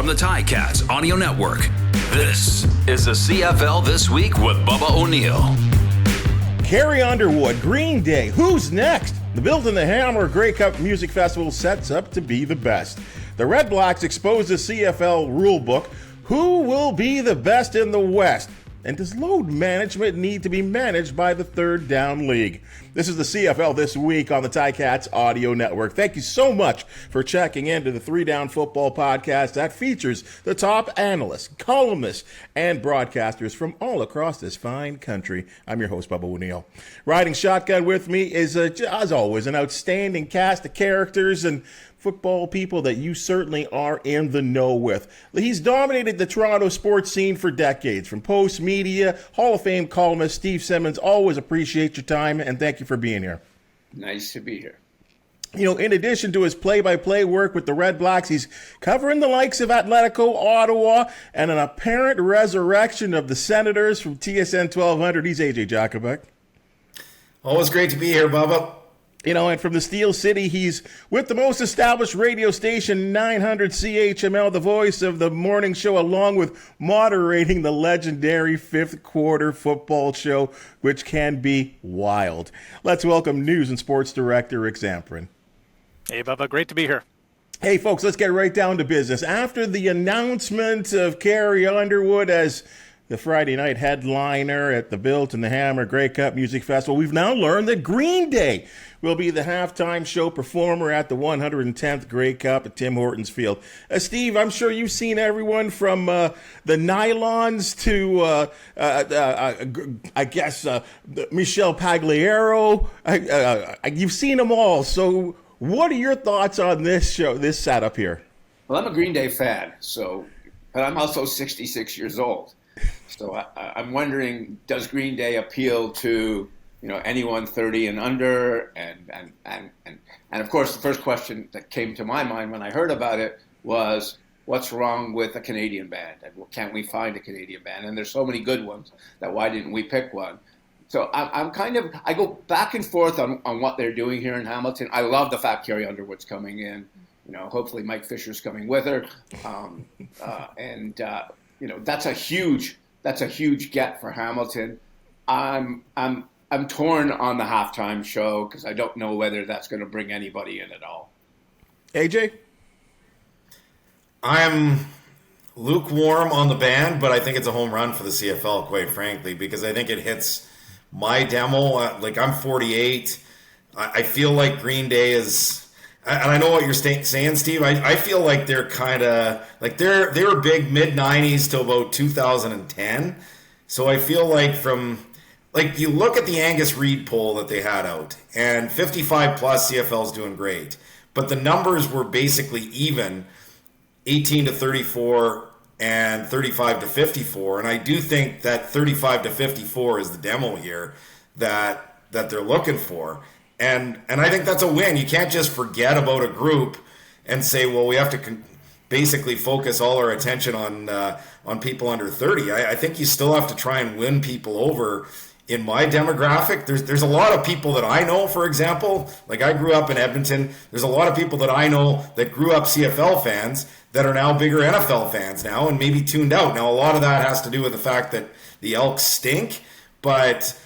from the Ticats Audio Network, this is the CFL This Week with Bubba O'Neil. Carrie Underwood, Green Day, who's next? The Built in the Hammer Grey Cup Music Festival sets up to be the best. The Red Blacks expose the CFL rulebook. Who will be the best in the West? And does load management need to be managed by the Third Down League? This is the CFL This Week on the Ticats Audio Network. Thank you so much for checking into the 3 Down Football podcast that features the top analysts, columnists, and broadcasters from all across this fine country. I'm your host, Bubba O'Neil. Riding shotgun with me is, as always, an outstanding cast of characters and football people that you certainly are in the know with. He's dominated the Toronto sports scene for decades. From Post Media, Hall of Fame columnist Steve Simmons, always appreciate your time and thank you for being here. Nice to be here. You know, in addition to his play-by-play work with the Red Blacks, he's covering the likes of Atletico, Ottawa, and an apparent resurrection of the Senators from TSN 1200. He's AJ Jakubec. Always great to be here, Bubba. You know, and from the Steel City, he's with the most established radio station, 900 CHML, the voice of the morning show, along with moderating the legendary fifth quarter football show, which can be wild. Let's welcome News and Sports Director Rick Zamperin. Hey, Bubba, great to be here. Hey, folks, let's get right down to business. After the announcement of Carrie Underwood as the Friday night headliner at the Built in the Hammer Grey Cup Music Festival, we've now learned that Green Day will be the halftime show performer at the 110th Grey Cup at Tim Hortons Field. Steve, I'm sure you've seen everyone from the Nylons to, Michelle Pagliaro. You've seen them all. So what are your thoughts on this show, this setup here? Well, I'm a Green Day fan, but I'm also 66 years old. So I'm wondering, does Green Day appeal to anyone 30 and under? And of course, the first question that came to my mind when I heard about it was, what's wrong with a Canadian band? And can't we find a Canadian band? And there's so many good ones that why didn't we pick one? So I go back and forth on what they're doing here in Hamilton. I love the fact Carrie Underwood's coming in. Hopefully Mike Fisher's coming with her. That's a huge get for Hamilton. I'm torn on the halftime show because I don't know whether that's going to bring anybody in at all. AJ? I'm lukewarm on the band, but I think it's a home run for the CFL, quite frankly, because I think it hits my demo. I'm 48. I feel like Green Day is, and I know what you're saying, Steve. I feel like they're kind of like they were big mid-90s to about 2010. So I feel like you look at the Angus Reid poll that they had out, and 55 plus CFL's doing great, but the numbers were basically even, 18 to 34 and 35 to 54. And I do think that 35 to 54 is the demo here that they're looking for. And I think that's a win. You can't just forget about a group and say, well, we have to basically focus all our attention on people under 30. I think you still have to try and win people over. In my demographic, there's a lot of people that I know, for example, like I grew up in Edmonton. There's a lot of people that I know that grew up CFL fans that are now bigger NFL fans now and maybe tuned out. Now, a lot of that has to do with the fact that the Elks stink, but,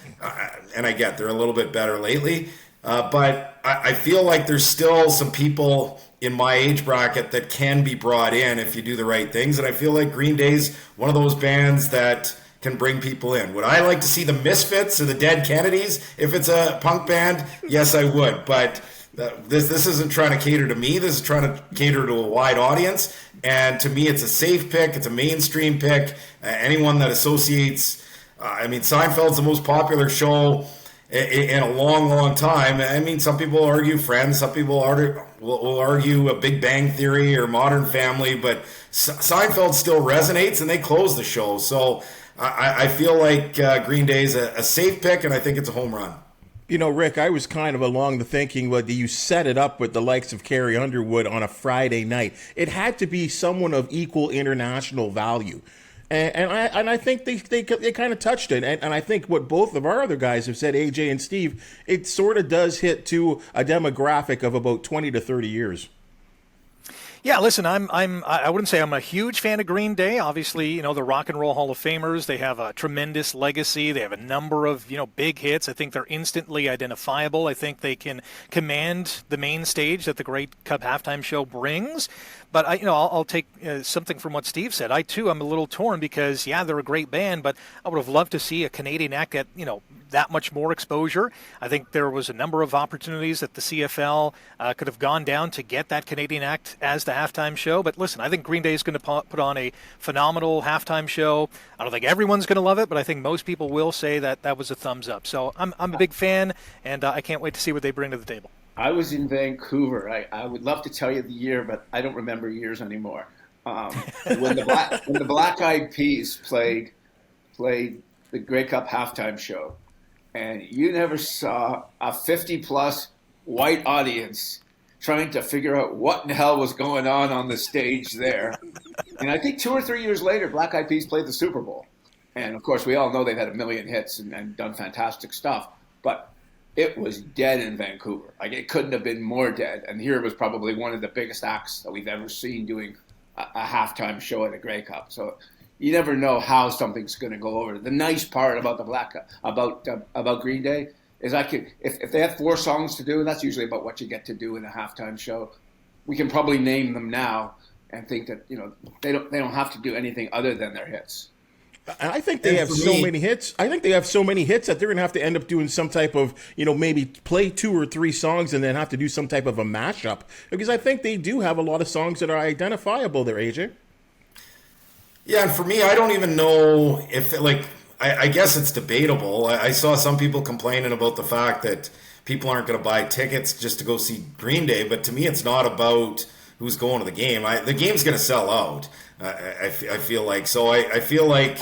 and I get they're a little bit better lately. But I feel like there's still some people in my age bracket that can be brought in if you do the right things. And I feel like Green Day's one of those bands that can bring people in. Would I like to see the Misfits or the Dead Kennedys if it's a punk band? Yes, I would. But this isn't trying to cater to me. This is trying to cater to a wide audience. And to me, it's a safe pick. It's a mainstream pick. Anyone that associates, Seinfeld's the most popular show in a long, long time. I mean, some people argue Friends, some people will argue a Big Bang Theory or Modern Family, but Seinfeld still resonates, and they close the show. So I feel like Green Day's a safe pick, and I think it's a home run. You know, Rick, I was kind of along the thinking, well, you set it up with the likes of Carrie Underwood on a Friday night. It had to be someone of equal international value. And I think they kind of touched it. And I think what both of our other guys have said, AJ and Steve, it sort of does hit to a demographic of about 20 to 30 years. Yeah, listen, I wouldn't say I'm a huge fan of Green Day. Obviously, the Rock and Roll Hall of Famers, they have a tremendous legacy. They have a number of, big hits. I think they're instantly identifiable. I think they can command the main stage that the Grey Cup halftime show brings. But I'll take something from what Steve said. I too am a little torn because they're a great band, but I would have loved to see a Canadian act get that much more exposure. I think there was a number of opportunities that the CFL could have gone down to get that Canadian act as the halftime show. But listen, I think Green Day is going to put on a phenomenal halftime show. I don't think everyone's going to love it, but I think most people will say that that was a thumbs up. So I'm a big fan, and I can't wait to see what they bring to the table. I was in Vancouver. I would love to tell you the year, but I don't remember years anymore. When the Black Eyed Peas played the Grey Cup halftime show, and you never saw a 50-plus white audience trying to figure out what in the hell was going on the stage there. And I think 2 or 3 years later, Black Eyed Peas played the Super Bowl. And, of course, we all know they've had a million hits and done fantastic stuff. But it was dead in Vancouver. Like, it couldn't have been more dead. And here was probably one of the biggest acts that we've ever seen doing a halftime show at a Grey Cup. So you never know how something's going to go over. The nice part about about Green Day is if they have 4 songs to do, and that's usually about what you get to do in a halftime show, we can probably name them now and think that they don't have to do anything other than their hits. And I think they have so many hits. I think they have so many hits that they're going to have to end up doing some type of, maybe play 2 or 3 songs and then have to do some type of a mashup, because I think they do have a lot of songs that are identifiable there, AJ. Yeah, and for me, I don't even know if I guess it's debatable. I saw some people complaining about the fact that people aren't going to buy tickets just to go see Green Day, but to me, it's not about who's going to the game. The game's going to sell out. I feel like. So I feel like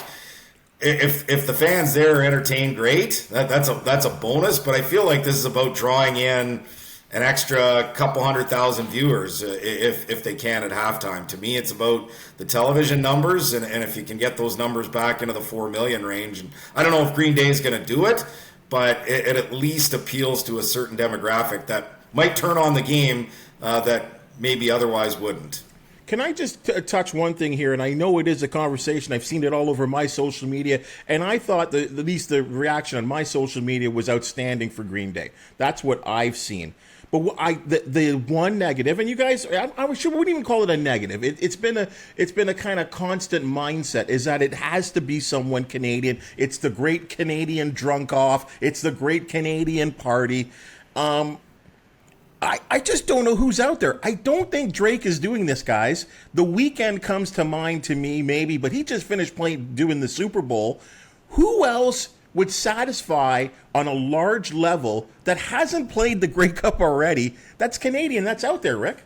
if the fans there are entertained, great. That's a bonus. But I feel like this is about drawing in an extra couple 100,000 viewers if they can at halftime. To me, it's about the television numbers, and if you can get those numbers back into the 4 million range. And I don't know if Green Day is going to do it, but it at least appeals to a certain demographic that might turn on the game that maybe otherwise wouldn't. Can I just touch one thing here? And I know it is a conversation. I've seen it all over my social media. And I thought at least the reaction on my social media was outstanding for Green Day. That's what I've seen. But the one negative, and you guys, I wouldn't even call it a negative. It's been a kind of constant mindset, is that it has to be someone Canadian. It's the great Canadian drunk off. It's the great Canadian party. I just don't know who's out there. I don't think Drake is doing this, guys. The Weeknd comes to mind to me, maybe, but he just finished doing the Super Bowl. Who else would satisfy on a large level that hasn't played the Grey Cup already? That's Canadian. That's out there, Rick.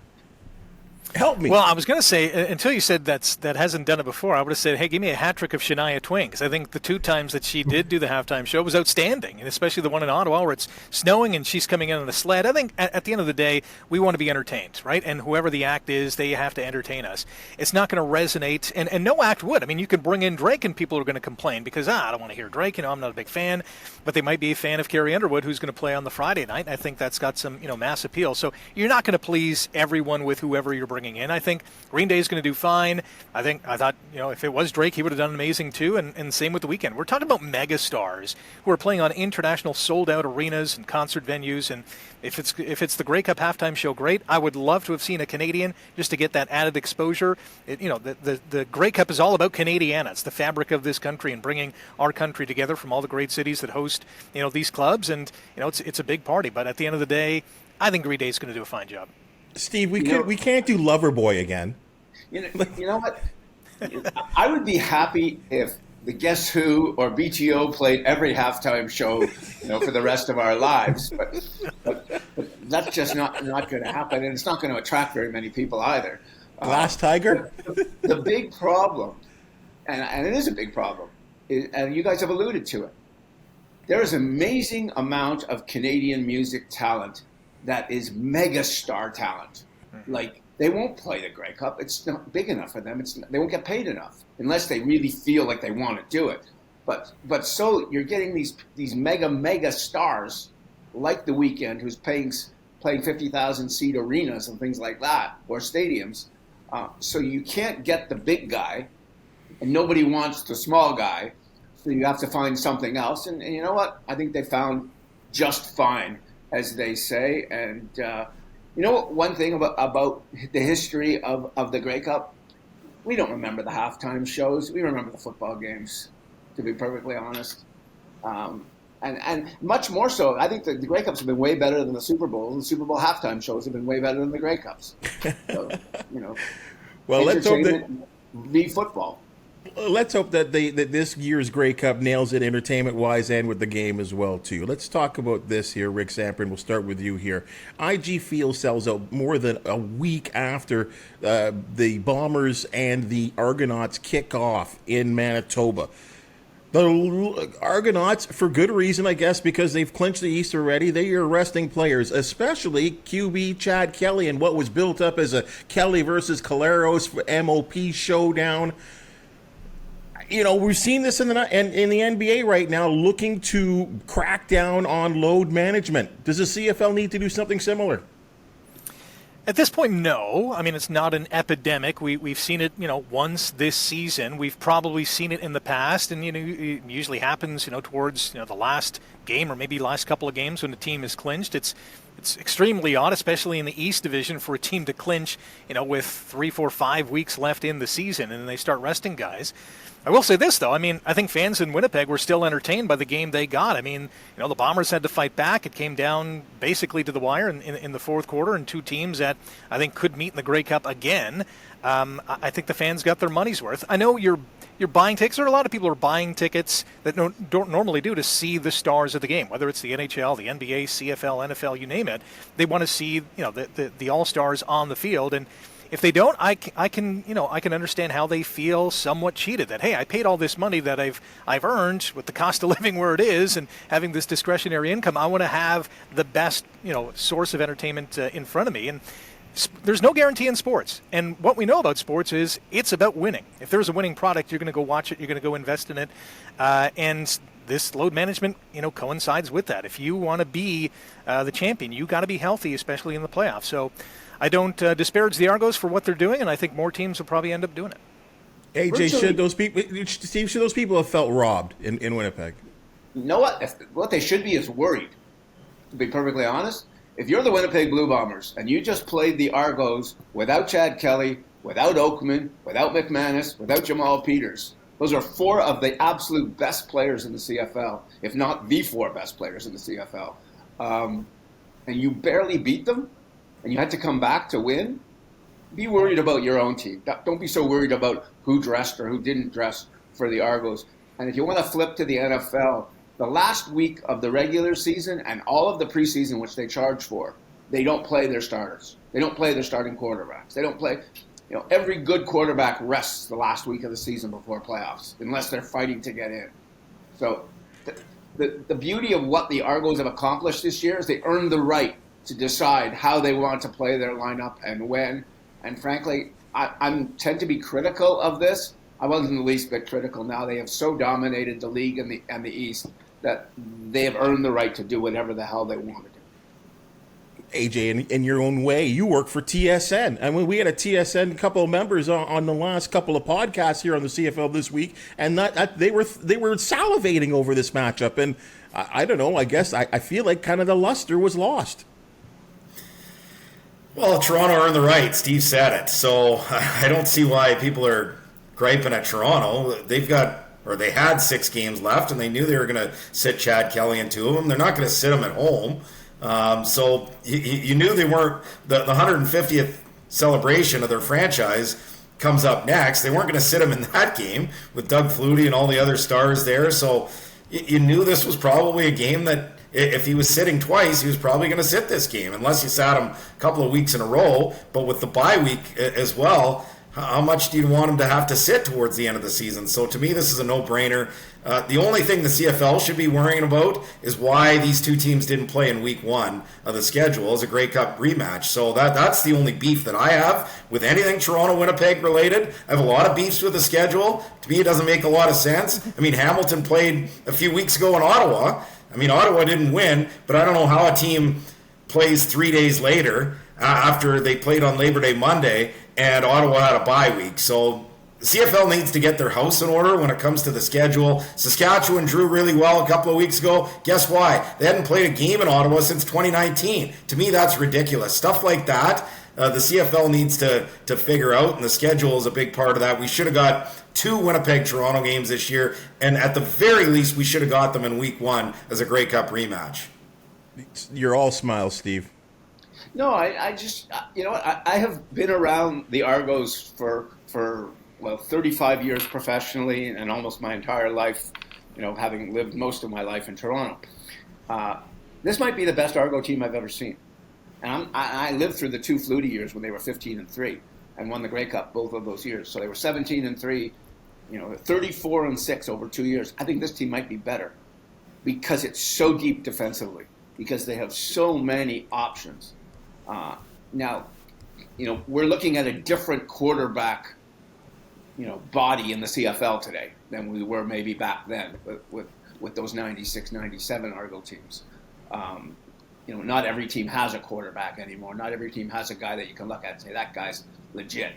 Help me. Well, I was going to say, until you said that hasn't done it before, I would have said, hey, give me a hat trick of Shania Twain, because I think the 2 times that she did do the halftime show was outstanding, and especially the one in Ottawa where it's snowing and she's coming in on a sled. I think at the end of the day, we want to be entertained, right? And whoever the act is, they have to entertain us. It's not going to resonate, and no act would. I mean, you could bring in Drake and people are going to complain because, I don't want to hear Drake. I'm not a big fan, but they might be a fan of Carrie Underwood, who's going to play on the Friday night, and I think that's got some, mass appeal. So you're not going to please everyone with whoever you're bringing in. I think Green Day is going to do fine. I thought, if it was Drake, he would have done amazing too, and same with the Weeknd. We're talking about mega stars who are playing on international sold-out arenas and concert venues, and if it's the Grey Cup halftime show, great. I would love to have seen a Canadian just to get that added exposure. The Grey Cup is all about Canadiana. It's the fabric of this country and bringing our country together from all the great cities that host, these clubs, and it's a big party. But at the end of the day, I think Green Day is going to do a fine job. Steve, we can't do Loverboy again. You know what? I would be happy if the Guess Who or BTO played every halftime show, for the rest of our lives. But that's just not going to happen, and it's not going to attract very many people either. Glass Tiger? The big problem, and it is a big problem, and you guys have alluded to it, there is an amazing amount of Canadian music talent that is megastar talent. Like, they won't play the Grey Cup. It's not big enough for them. They won't get paid enough unless they really feel like they want to do it. But so you're getting these mega stars like the Weeknd, who's playing 50,000 seat arenas and things like that, or stadiums, So you can't get the big guy, and nobody wants the small guy. So you have to find something else. And you know what? I think they found just fine, as they say. And you know what? One thing about the history of the Grey Cup, we don't remember the halftime shows. We remember the football games, to be perfectly honest. And much more so, I think the Grey Cups have been way better than the Super Bowl. The Super Bowl halftime shows have been way better than the Grey Cups. So, well, let's hope that football. Let's hope that that this year's Grey Cup nails it entertainment-wise and with the game as well, too. Let's talk about this here, Rick Zamperin. We'll start with you here. IG Field sells out more than a week after the Bombers and the Argonauts kick off in Manitoba. The Argonauts, for good reason, I guess, because they've clinched the East already, they are resting players, especially QB Chad Kelly and what was built up as a Kelly versus Caleros MOP showdown. We've seen this in the NBA right now, looking to crack down on load management. Does the CFL need to do something similar? At this point, no. I mean, it's not an epidemic. We've seen it, once this season. We've probably seen it in the past, and it usually happens, towards the last game or maybe last couple of games when the team is clinched. It's extremely odd, especially in the East Division, for a team to clinch, with 3, 4, 5 weeks left in the season, and then they start resting guys. I will say this, though. I mean, I think fans in Winnipeg were still entertained by the game they got. I mean, the Bombers had to fight back. It came down basically to the wire in the fourth quarter, and two teams that I think could meet in the Grey Cup again. I think the fans got their money's worth. I know you're buying tickets, or a lot of people are buying tickets that don't normally do to see the stars of the game, whether it's the NHL, the NBA, CFL, NFL, you name it. They want to see the all-stars on the field, and if they don't, I can understand how they feel somewhat cheated. That, hey, I paid all this money that I've earned with the cost of living where it is, and having this discretionary income. I want to have the best source of entertainment in front of me. And there's no guarantee in sports. And what we know about sports is it's about winning. If there's a winning product, you're going to go watch it. You're going to go invest in it. And this load management, coincides with that. If you want to be the champion, you got to be healthy, especially in the playoffs. So I don't disparage the Argos for what they're doing, and I think more teams will probably end up doing it. AJ, should those people have felt robbed in Winnipeg? You know what? What they should be is worried, to be perfectly honest. If you're the Winnipeg Blue Bombers and you just played the Argos without Chad Kelly, without Oakman, without McManus, without Jamal Peters, those are four of the absolute best players in the CFL, if not the four best players in the CFL. And you barely beat them, and you had to come back to win. Be worried about your own team. Don't be so worried about who dressed or who didn't dress for the Argos. And if you want to flip to the NFL, the last week of the regular season and all of the preseason, which they charge for, they don't play their starters. They don't play their starting quarterbacks. They don't play, every good quarterback rests the last week of the season before playoffs, unless they're fighting to get in. So the beauty of what the Argos have accomplished this year is they earned the right to decide how they want to play their lineup and when. And frankly, I tend to be critical of this. I wasn't the least bit critical. Now they have so dominated the league and the East that they have earned the right to do whatever the hell they want to do. AJ, in your own way, you work for TSN. I mean, we had a TSN couple of members on the last couple of podcasts here on the CFL this week, and they were salivating over this matchup. And I don't know. I guess I feel like kind of the luster was lost. Well, Toronto earned the right. Steve said it. So I don't see why people are griping at Toronto. They had 6 games left, and they knew they were going to sit Chad Kelly in 2 of them. They're not going to sit him at home. So you knew they weren't. The 150th celebration of their franchise comes up next. They weren't going to sit him in that game with Doug Flutie and all the other stars there. So you knew this was probably a game that, if he was sitting twice, he was probably going to sit this game, unless you sat him a couple of weeks in a row. But with the bye week as well, how much do you want him to have to sit towards the end of the season? So to me, this is a no-brainer. The only thing the CFL should be worrying about is why these two teams didn't play in week 1 of the schedule as a Grey Cup rematch. So that's the only beef that I have with anything Toronto-Winnipeg related. I have a lot of beefs with the schedule. To me, it doesn't make a lot of sense. I mean, Hamilton played a few weeks ago in Ottawa. I mean, Ottawa didn't win, but I don't know how a team plays 3 days later after they played on Labor Day Monday and Ottawa had a bye week. So the CFL needs to get their house in order when it comes to the schedule. Saskatchewan drew really well a couple of weeks ago. Guess why? They hadn't played a game in Ottawa since 2019. To me, that's ridiculous. Stuff like that, the CFL needs to figure out, and the schedule is a big part of that. We should have got 2 Winnipeg-Toronto games this year, and at the very least, we should have got them in Week 1 as a Grey Cup rematch. You're all smiles, Steve. No, I just, I have been around the Argos for 35 years professionally and almost my entire life, having lived most of my life in Toronto. This might be the best Argo team I've ever seen. And I lived through the 2 Flutie years when they were 15-3 and won the Grey Cup both of those years. So they were 17-3, 34-6 over 2 years. I think this team might be better because it's so deep defensively, because they have so many options. Now, we're looking at a different quarterback, body in the CFL today than we were maybe back then with those 96, 97 Argo teams. Not every team has a quarterback anymore. Not every team has a guy that you can look at and say, that guy's legit.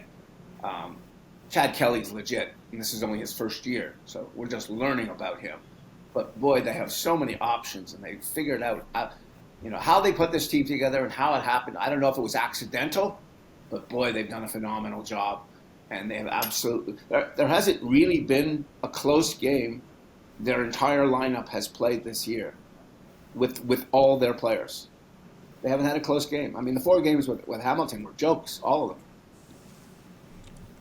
Chad Kelly's legit, and this is only his first year, so we're just learning about him. But, boy, they have so many options, and they figured out how they put this team together and how it happened. I don't know if it was accidental, but, boy, they've done a phenomenal job. And they have absolutely – there hasn't really been a close game their entire lineup has played this year with all their players. They haven't had a close game. I mean, the 4 games with Hamilton were jokes, all of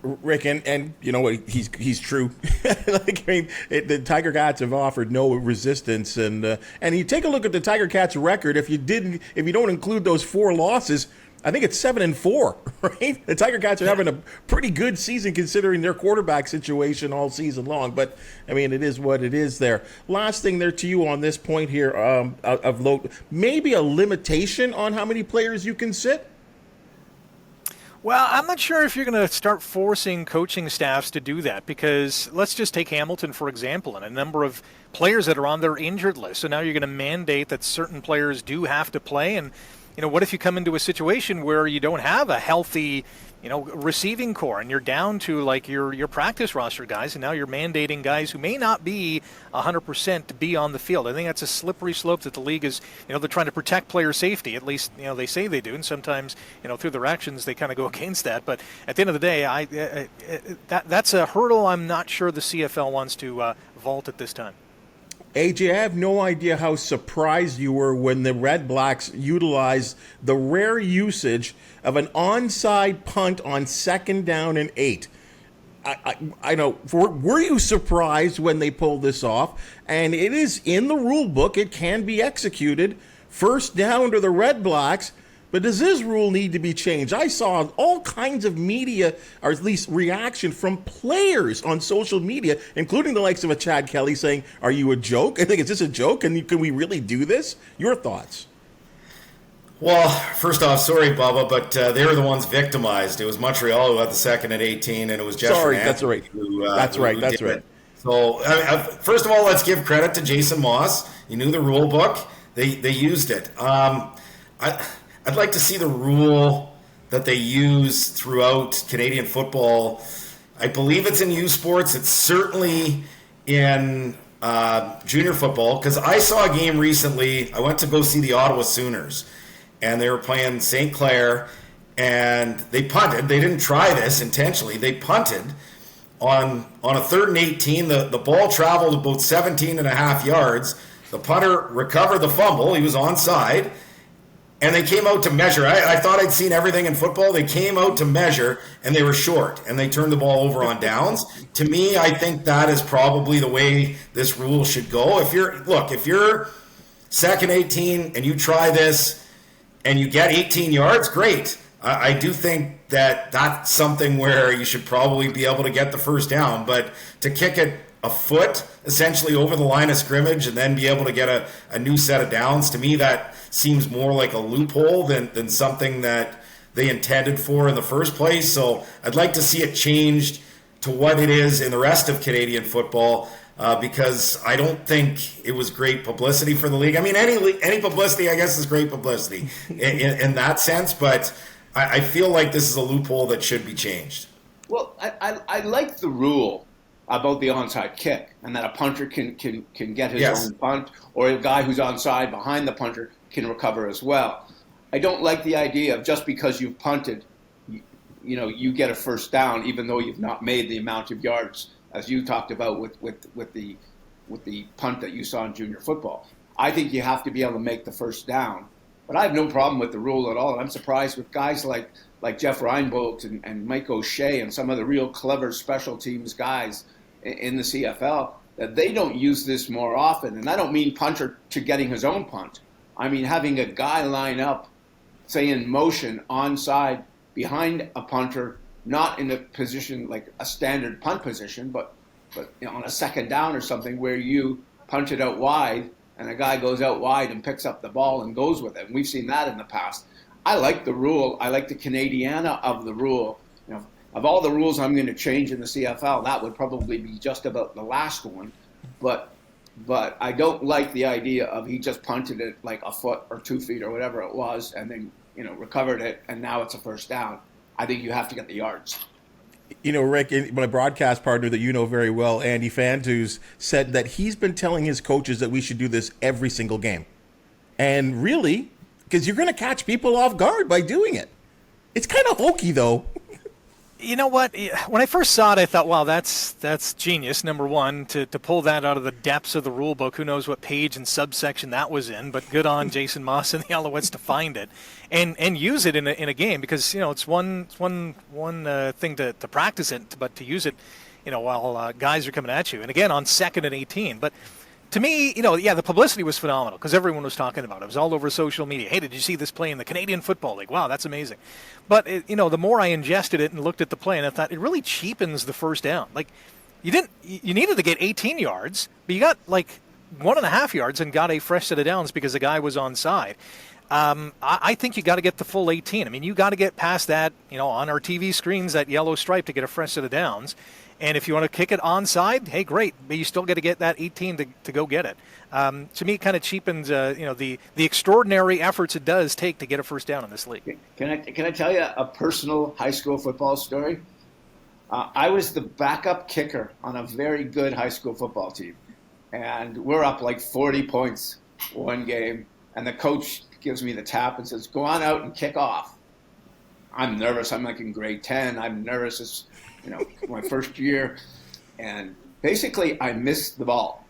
them. Rick, and you know what? He's true. The Tiger Cats have offered no resistance, and you take a look at the Tiger Cats' record. If you don't include those 4 losses, I think it's 7-4. Right? The Tiger Cats are having a pretty good season considering their quarterback situation all season long. But I mean, it is what it is. There. Last thing there to you on this point here of maybe a limitation on how many players you can sit. Well, I'm not sure if you're going to start forcing coaching staffs to do that, because let's just take Hamilton, for example, and a number of players that are on their injured list. So now you're going to mandate that certain players do have to play. And, what if you come into a situation where you don't have a healthy, receiving core and you're down to like your practice roster guys, and now you're mandating guys who may not be 100% to be on the field. I think that's a slippery slope that the league is, they're trying to protect player safety. At least, they say they do, and sometimes, through their actions, they kind of go against that. But at the end of the day, that's a hurdle I'm not sure the CFL wants to vault at this time. AJ, I have no idea how surprised you were when the Red Blacks utilized the rare usage of an onside punt on 2nd down and 8. I know. Were you surprised when they pulled this off? And it is in the rule book. It can be executed. 1st down to the Red Blacks. But does this rule need to be changed? I saw all kinds of media, or at least reaction from players on social media, including the likes of a Chad Kelly saying, "Are you a joke?" I think, is this a joke? Can we really do this? Your thoughts? Well, first off, sorry, Bubba, but they were the ones victimized. It was Montreal who had the 2nd and 18, and it was Jeff. Sorry, that's right. That's right. So, first of all, let's give credit to Jason Moss. He knew the rule book. They used it. I'd like to see the rule that they use throughout Canadian football. I believe it's in U Sports. It's certainly in junior football, because I saw a game recently. I went to go see the Ottawa Sooners, and they were playing St. Clair, and they punted. They didn't try this intentionally. They punted on a 3rd and 18. The ball traveled about 17 and a half yards. The punter recovered the fumble. He was onside. And they came out to measure. I thought I'd seen everything in football. They came out to measure, and they were short, and they turned the ball over on downs. To me, I think that is probably the way this rule should go. If you're 2nd 18 and you try this and you get 18 yards, great. I do think that that's something where you should probably be able to get the 1st down. But to kick it a foot essentially over the line of scrimmage and then be able to get a new set of downs, to me that seems more like a loophole than something that they intended for in the first place. So I'd like to see it changed to what it is in the rest of Canadian football, because I don't think it was great publicity for the league. I mean, any publicity, I guess, is great publicity in that sense, but I feel like this is a loophole that should be changed. Well, I like the rule about the onside kick, and that a punter can get his own punt, or a guy who's onside behind the punter can recover as well. I don't like the idea of just because you've punted, you get a first down, even though you've not made the amount of yards as you talked about with the punt that you saw in junior football. I think you have to be able to make the first down. But I have no problem with the rule at all. And I'm surprised with guys like Jeff Reinbold and Mike O'Shea and some of the real clever special teams guys in the CFL that they don't use this more often. And I don't mean punter to getting his own punt. I mean having a guy line up, say in motion, onside, behind a punter, not in a position like a standard punt position, but on a second down or something where you punt it out wide and a guy goes out wide and picks up the ball and goes with it. And we've seen that in the past. I like the rule. I like the Canadiana of the rule. Of all the rules I'm going to change in the CFL, that would probably be just about the last one. But I don't like the idea of he just punted it like a foot or 2 feet or whatever it was and then recovered it and now it's a first down. I think you have to get the yards. Rick, my broadcast partner that you know very well, Andy Fantuz, said that he's been telling his coaches that we should do this every single game. And really, because you're going to catch people off guard by doing it. It's kind of hokey, though. You know what? When I first saw it, I thought, wow, that's genius, number one, to pull that out of the depths of the rule book. Who knows what page and subsection that was in, but good on Jason Moss and the Alouettes to find it and use it in a game, because it's one thing to practice it, but to use it while guys are coming at you. And again, on 2nd and 18. But to me, the publicity was phenomenal because everyone was talking about it. It was all over social media. Hey, did you see this play in the Canadian Football League? Wow, that's amazing. But, the more I ingested it and looked at the play, and I thought it really cheapens the first down. Like, you needed to get 18 yards, but you got like 1.5 yards and got a fresh set of downs because the guy was onside. I think you got to get the full 18. I mean, you got to get past that, on our TV screens, that yellow stripe to get a fresh set of downs. And if you want to kick it onside, hey, great, but you still got to get that 18 to go get it. To me, it kind of cheapens, the extraordinary efforts it does take to get a first down in this league. Can I tell you a personal high school football story? I was the backup kicker on a very good high school football team, and we're up like 40 points one game, and the coach gives me the tap and says, "Go on out and kick off." I'm nervous. I'm like in grade 10. I'm nervous. It's my first year, and basically I missed the ball.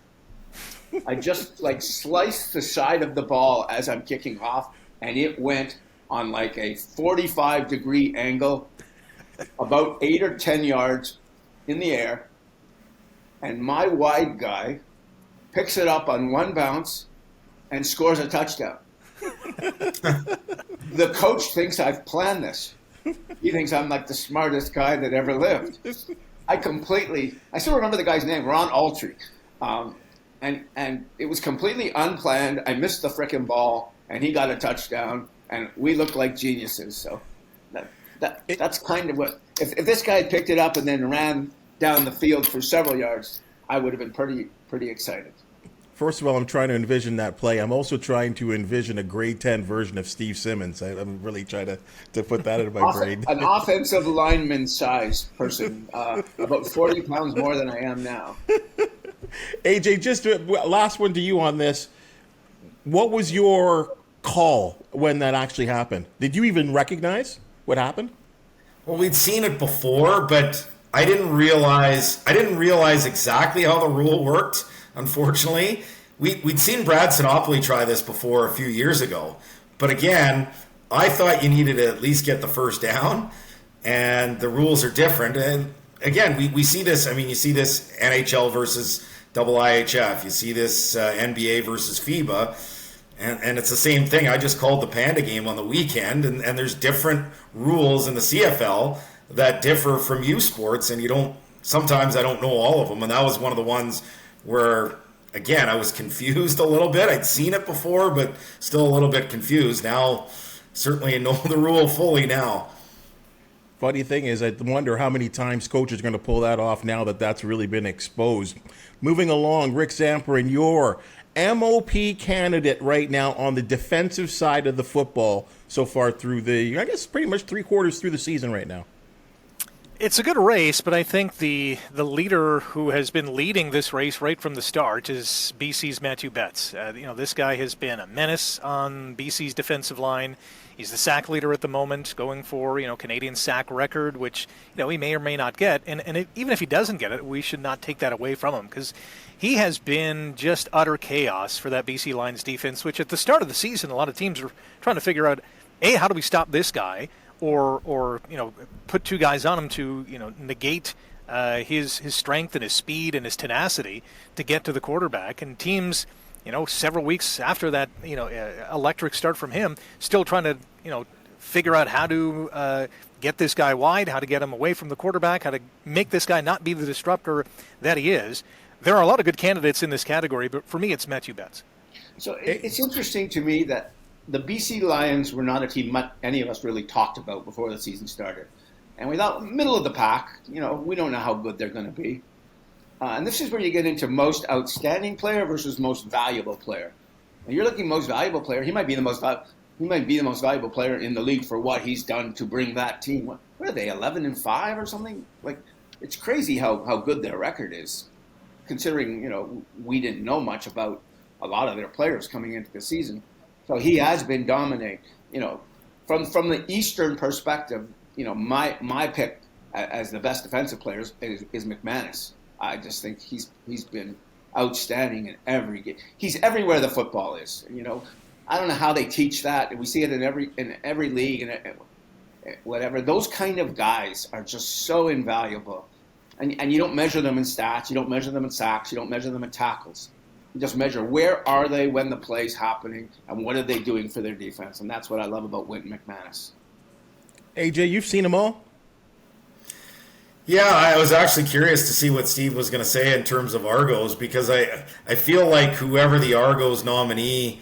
I just sliced the side of the ball as I'm kicking off, and it went on like a 45-degree angle, about 8 or 10 yards in the air, and my wide guy picks it up on one bounce and scores a touchdown. The coach thinks I've planned this. He thinks I'm like the smartest guy that ever lived. I still remember the guy's name, Ron Altry. And it was completely unplanned. I missed the frickin' ball, and he got a touchdown, and we looked like geniuses. So that's kind of what, if this guy picked it up and then ran down the field for several yards, I would have been pretty excited. First of all, I'm trying to envision that play. I'm also trying to envision a grade 10 version of Steve Simmons. I'm really trying to put that in my brain. An offensive lineman size person, about 40 pounds more than I am now. AJ, just last one to you on this. What was your call when that actually happened? Did you even recognize what happened? Well, we'd seen it before, but I didn't realize exactly how the rule worked. Unfortunately, we'd seen Brad Sinopoli try this before a few years ago. But again, I thought you needed to at least get the first down, and the rules are different. And again, we see this. I mean, you see this NHL versus IIHF. You see this NBA versus FIBA. And it's the same thing. I just called the Panda game on the weekend, and there's different rules in the CFL that differ from U Sports, and sometimes I don't know all of them. And that was one of the ones where, again, I was confused a little bit. I'd seen it before, but still a little bit confused. Now, certainly know the rule fully now. Funny thing is, I wonder how many times coaches are going to pull that off now that that's really been exposed. Moving along, Rick Zamperin, your MOP candidate right now on the defensive side of the football so far through the, I guess, pretty much 3/4 through the season right now? It's a good race, but I think the leader who has been leading this race right from the start is BC's Matthew Betts. This guy has been a menace on BC's defensive line. He's the sack leader at the moment, going for Canadian sack record, which he may or may not get. And even if he doesn't get it, we should not take that away from him, because he has been just utter chaos for that BC Lions defense. Which at the start of the season, a lot of teams are trying to figure out, how do we stop this guy? Or put two guys on him to negate his strength and his speed and his tenacity to get to the quarterback. And teams, several weeks after that electric start from him, still trying to figure out how to get this guy wide, how to get him away from the quarterback, how to make this guy not be the disruptor that he is. There are a lot of good candidates in this category, but for me, it's Matthew Betts. So it's interesting to me that the BC Lions were not a team any of us really talked about before the season started. And we thought, middle of the pack, we don't know how good they're going to be. And this is where you get into most outstanding player versus most valuable player. And you're looking most valuable player, he might be the most valuable player in the league for what he's done to bring that team. What are they, 11-5 or something? Like, it's crazy how good their record is, considering, we didn't know much about a lot of their players coming into the season. So he has been dominating. From the Eastern perspective, my pick as the best defensive player is McManus. I just think he's been outstanding in every game. He's everywhere the football is. I don't know how they teach that. We see it in every league and whatever. Those kind of guys are just so invaluable, and you don't measure them in stats. You don't measure them in sacks. You don't measure them in tackles. You just measure where are they when the play's happening and what are they doing for their defense. And that's what I love about Wynton McManus. AJ, you've seen them all? Yeah, I was actually curious to see what Steve was going to say in terms of Argos, because I feel like whoever the Argos nominee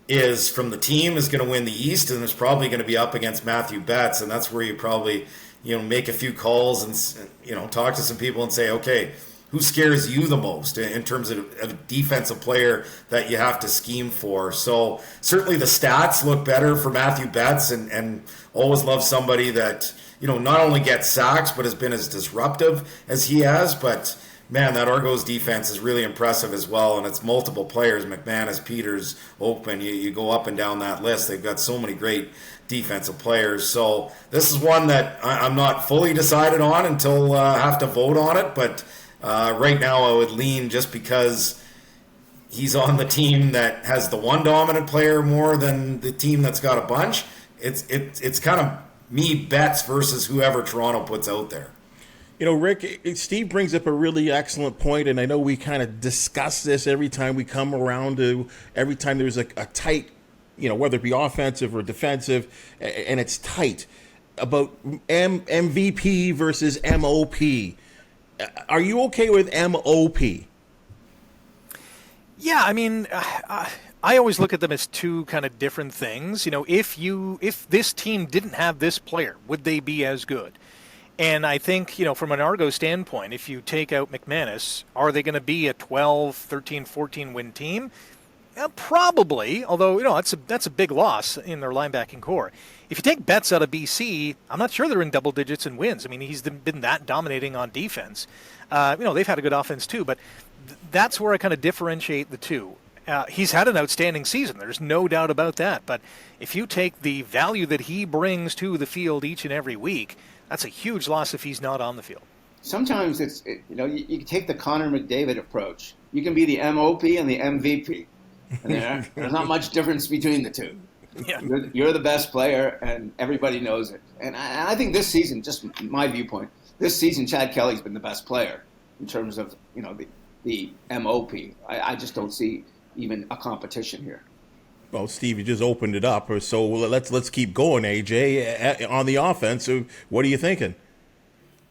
is from the team is going to win the East, and it's probably going to be up against Matthew Betts, and that's where you probably make a few calls and talk to some people and say, okay, who scares you the most in terms of a defensive player that you have to scheme for? So certainly the stats look better for Matthew Betts, and always love somebody that, not only gets sacks, but has been as disruptive as he has. But man, that Argos defense is really impressive as well. And it's multiple players, McManus, Peters, Oakman, you go up and down that list. They've got so many great defensive players. So this is one that I'm not fully decided on until I have to vote on it. But right now, I would lean, just because he's on the team that has the one dominant player more than the team that's got a bunch. It's kind of me, Betts versus whoever Toronto puts out there. Rick, Steve brings up a really excellent point, and I know we kind of discuss this every time we come around to, every time there's a tight, whether it be offensive or defensive, and it's tight, about MVP versus MOP. Are you okay with MOP? Yeah, I mean, I always look at them as two kind of different things. If this team didn't have this player, would they be as good? And I think, from an Argo standpoint, if you take out McManus, are they going to be a 12, 13, 14 win team? Probably, although, that's a big loss in their linebacking core. If you take Betts out of BC, I'm not sure they're in double digits in wins. I mean, he's been that dominating on defense. They've had a good offense too, but that's where I kind of differentiate the two. He's had an outstanding season. There's no doubt about that. But if you take the value that he brings to the field each and every week, that's a huge loss if he's not on the field. Sometimes you can take the Connor McDavid approach. You can be the MOP and the MVP. And there's not much difference between the two. Yeah. You're the best player, and everybody knows it. And I think this season, just my viewpoint, this season Chad Kelly's been the best player in terms of the MOP. I just don't see even a competition here. Well, Steve, you just opened it up, so let's keep going. AJ, on the offense, so what are you thinking?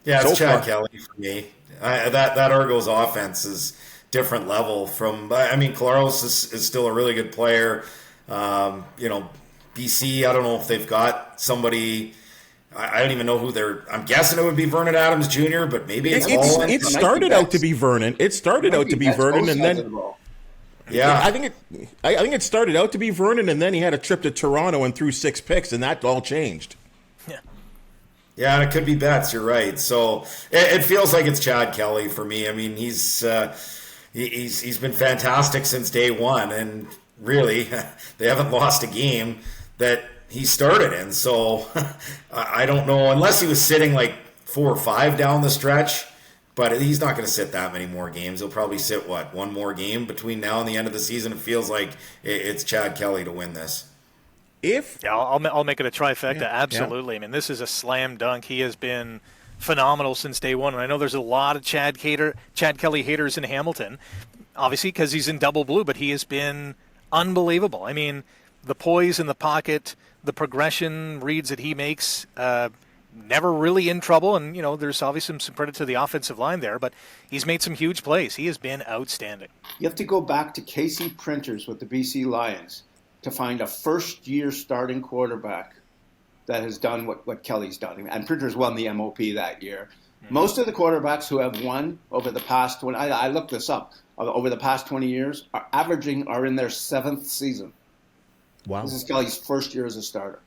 Yeah, it's Chad Kelly for me. That Argos offense is different level from. I mean, Claros is still a really good player. BC, I don't know if they've got somebody. I don't even know who they're. I'm guessing it would be Vernon Adams Jr., but maybe it started out to be Vernon. It started out to be Vernon, and then Yeah, I think it started out to be Vernon, and then he had a trip to Toronto and threw 6 picks, and that all changed. Yeah, and it could be Betts. You're right. So it feels like it's Chad Kelly for me. I mean, he's been fantastic since day one, and really, they haven't lost a game that he started in. So I don't know, unless he was sitting like 4 or 5 down the stretch. But he's not going to sit that many more games. He'll probably sit one more game between now and the end of the season. It feels like it's Chad Kelly to win this. I'll make it a trifecta. Absolutely. I mean, this is a slam dunk. He has been phenomenal since day one. And I know there's a lot of Chad Kelly haters in Hamilton, obviously because he's in double blue, but he has been unbelievable. I mean, the poise in the pocket, the progression reads that he makes, never really in trouble. And, there's obviously some credit to the offensive line there, but he's made some huge plays. He has been outstanding. You have to go back to Casey Printers with the BC Lions to find a first-year starting quarterback that has done what Kelly's done. And Printers won the MOP that year. Mm-hmm. Most of the quarterbacks who have won over the past, I looked this up, over the past 20 years, are in their 7th season. Wow. This is Kelly's first year as a starter.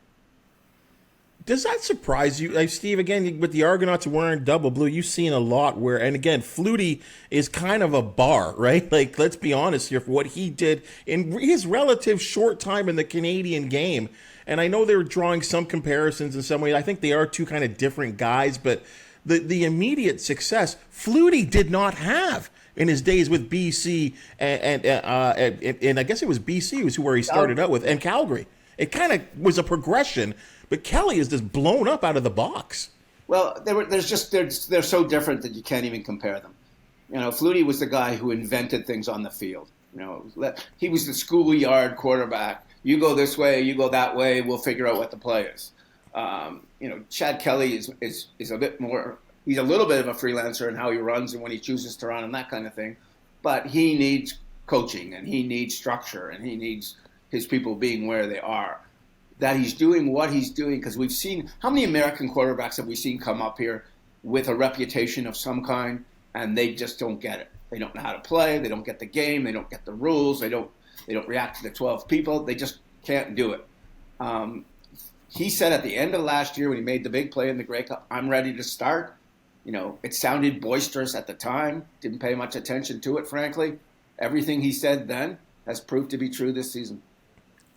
Does that surprise you, Steve? Again, with the Argonauts wearing double blue, you've seen a lot where, and again, Flutie is kind of a bar, right? Like, let's be honest here, for what he did in his relative short time in the Canadian game. And I know they were drawing some comparisons in some way. I think they are two kind of different guys, but the immediate success Flutie did not have in his days with BC and I guess it was BC was where he started out with, and Calgary. It kind of was a progression. But Kelly is just blown up out of the box. Well, they're so different that you can't even compare them. Flutie was the guy who invented things on the field. He was the schoolyard quarterback. You go this way, you go that way. We'll figure out what the play is. Chad Kelly is a bit more. He's a little bit of a freelancer in how he runs and when he chooses to run and that kind of thing. But he needs coaching and he needs structure and he needs his people being where they are. That he's doing what he's doing, because we've seen how many American quarterbacks have we seen come up here with a reputation of some kind, and they just don't get it. They don't know how to play. They don't get the game. They don't get the rules. They don't react to the 12 people. They just can't do it. He said at the end of last year when he made the big play in the Grey Cup, "I'm ready to start." It sounded boisterous at the time. Didn't pay much attention to it, frankly. Everything he said then has proved to be true this season.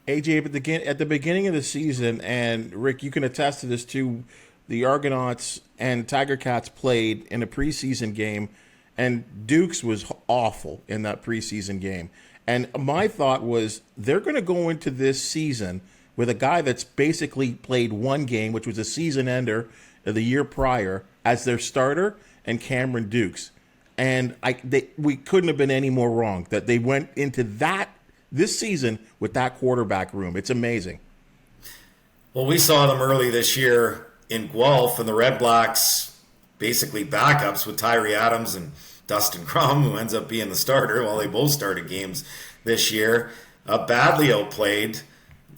AJ, at the beginning of the season, and Rick, you can attest to this too, the Argonauts and Tiger Cats played in a preseason game, and Dukes was awful in that preseason game. And my thought was they're going to go into this season with a guy that's basically played one game, which was a season ender the year prior, as their starter, and Cameron Dukes. And we couldn't have been any more wrong that they went into this season with that quarterback room. It's amazing. Well, we saw them early this year in Guelph, and the Red Blacks basically backups with Tyree Adams and Dustin Crum, who ends up being the starter. Well, they both started games this year. Badly outplayed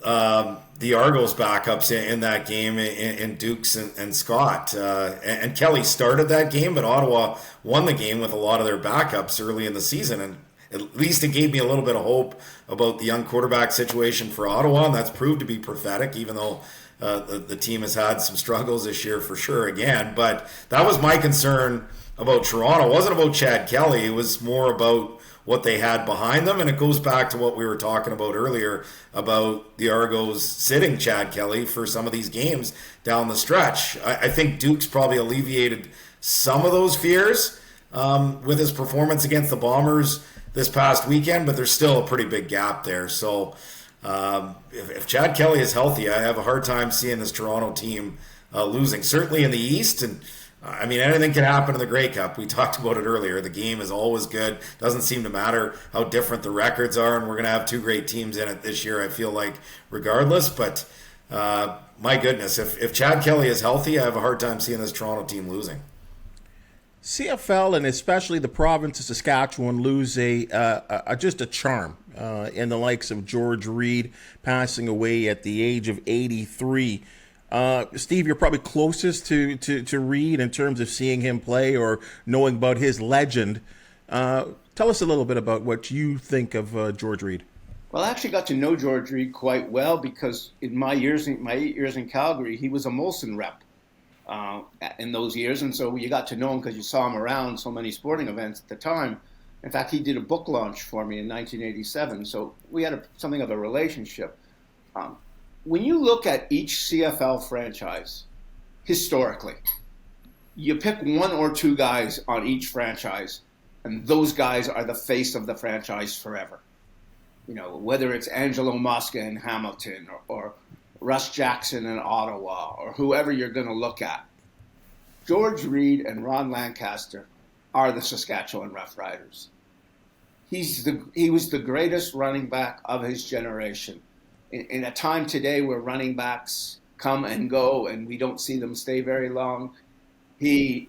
the Argos backups in that game in Dukes and Scott. And Kelly started that game, but Ottawa won the game with a lot of their backups early in the season. And at least it gave me a little bit of hope about the young quarterback situation for Ottawa, and that's proved to be prophetic, even though the team has had some struggles this year for sure again. But that was my concern about Toronto. It wasn't about Chad Kelly. It was more about what they had behind them, and it goes back to what we were talking about earlier about the Argos sitting Chad Kelly for some of these games down the stretch. I think Duke's probably alleviated some of those fears with his performance against the Bombers this past weekend, but there's still a pretty big gap there. So if Chad Kelly is healthy, I have a hard time seeing this Toronto team losing, certainly in the East. And I mean, anything can happen in the Grey Cup. We talked about it earlier. The game is always good. Doesn't seem to matter how different the records are, and we're going to have two great teams in it this year, I feel like, regardless. But my goodness, if Chad Kelly is healthy, I have a hard time seeing this Toronto team losing. CFL and especially the province of Saskatchewan lose just a charm in the likes of George Reed passing away at the age of 83. Steve, you're probably closest to Reed in terms of seeing him play or knowing about his legend. Tell Tell us a little bit about what you think of George Reed. Well, I actually got to know George Reed quite well because in my 8 years in Calgary, he was a Molson rep in those years. And so you got to know him because you saw him around so many sporting events at the time. In fact, he did a book launch for me in 1987. So we had something of a relationship. When you look at each CFL franchise, historically, you pick one or two guys on each franchise, and those guys are the face of the franchise forever. You know, whether it's Angelo Mosca in Hamilton or Russ Jackson in Ottawa or whoever you're going to look at. George Reed and Ron Lancaster are the Saskatchewan Roughriders. He was the greatest running back of his generation. In a time today where running backs come and go and we don't see them stay very long, he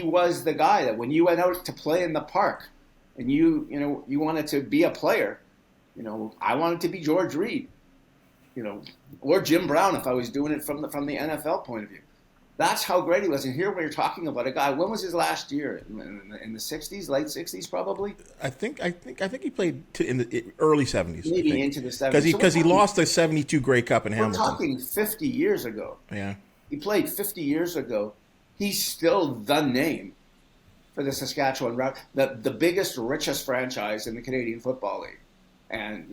was the guy that when you went out to play in the park and you wanted to be a player, I wanted to be George Reed, or Jim Brown if I was doing it from the NFL point of view. That's how great he was. And here we're talking about a guy. When was his last year? In the 60s, late 60s, probably. I think he played in the early 70s. Maybe into the 70s. Because he lost the 72 Grey Cup in Hamilton. We're talking 50 years ago. Yeah. He played 50 years ago. He's still the name for the Saskatchewan Route, the biggest, richest franchise in the Canadian Football League. And,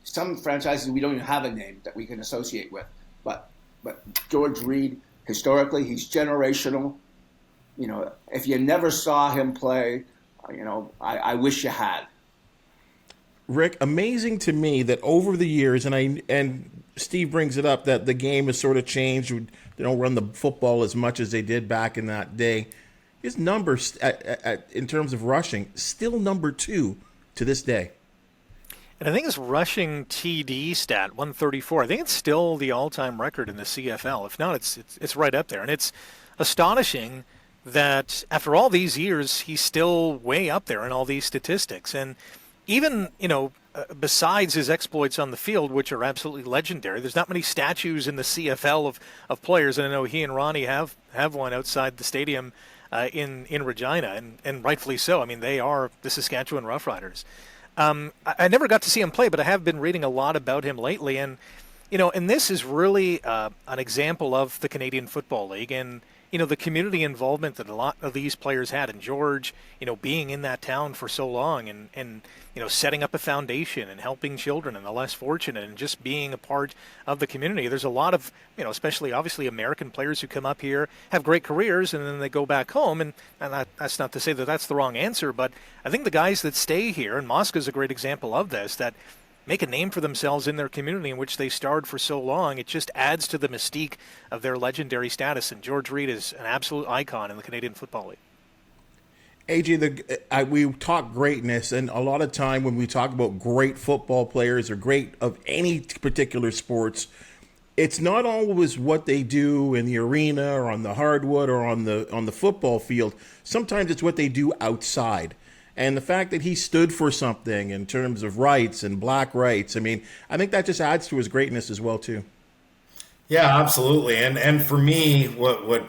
some franchises we don't even have a name that we can associate with. But George Reed, historically, he's generational. If you never saw him play, I wish you had. Rick, amazing to me that over the years, and Steve brings it up, that the game has sort of changed. They don't run the football as much as they did back in that day. His numbers in terms of rushing, still number 2 to this day. And I think his rushing TD stat, 134, I think it's still the all-time record in the CFL. If not, it's right up there. And it's astonishing that after all these years, he's still way up there in all these statistics. And even, besides his exploits on the field, which are absolutely legendary, there's not many statues in the CFL of players. And I know he and Ronnie have one outside the stadium in Regina, and rightfully so. I mean, they are the Saskatchewan Roughriders. I never got to see him play, but I have been reading a lot about him lately. And, and this is really an example of the Canadian Football League and, the community involvement that a lot of these players had. And George, being in that town for so long and setting up a foundation and helping children and the less fortunate and just being a part of the community. There's a lot of, especially obviously American players who come up here, have great careers, and then they go back home. And that's not to say that that's the wrong answer, but I think the guys that stay here, and Mosca's a great example of this, that make a name for themselves in their community in which they starred for so long, it just adds to the mystique of their legendary status. And George Reed is an absolute icon in the Canadian Football League. AJ, we talk greatness, and a lot of time when we talk about great football players or great of any particular sports, it's not always what they do in the arena or on the hardwood or on the football field. Sometimes it's what they do outside. And the fact that he stood for something in terms of rights and black rights, I think that just adds to his greatness as well, too. Yeah, absolutely. And for me, look,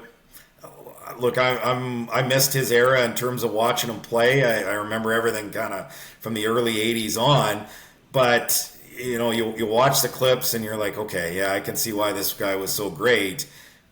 I missed his era in terms of watching him play. I remember everything kind of from the early 80s on. But, you watch the clips and you're like, okay, yeah, I can see why this guy was so great.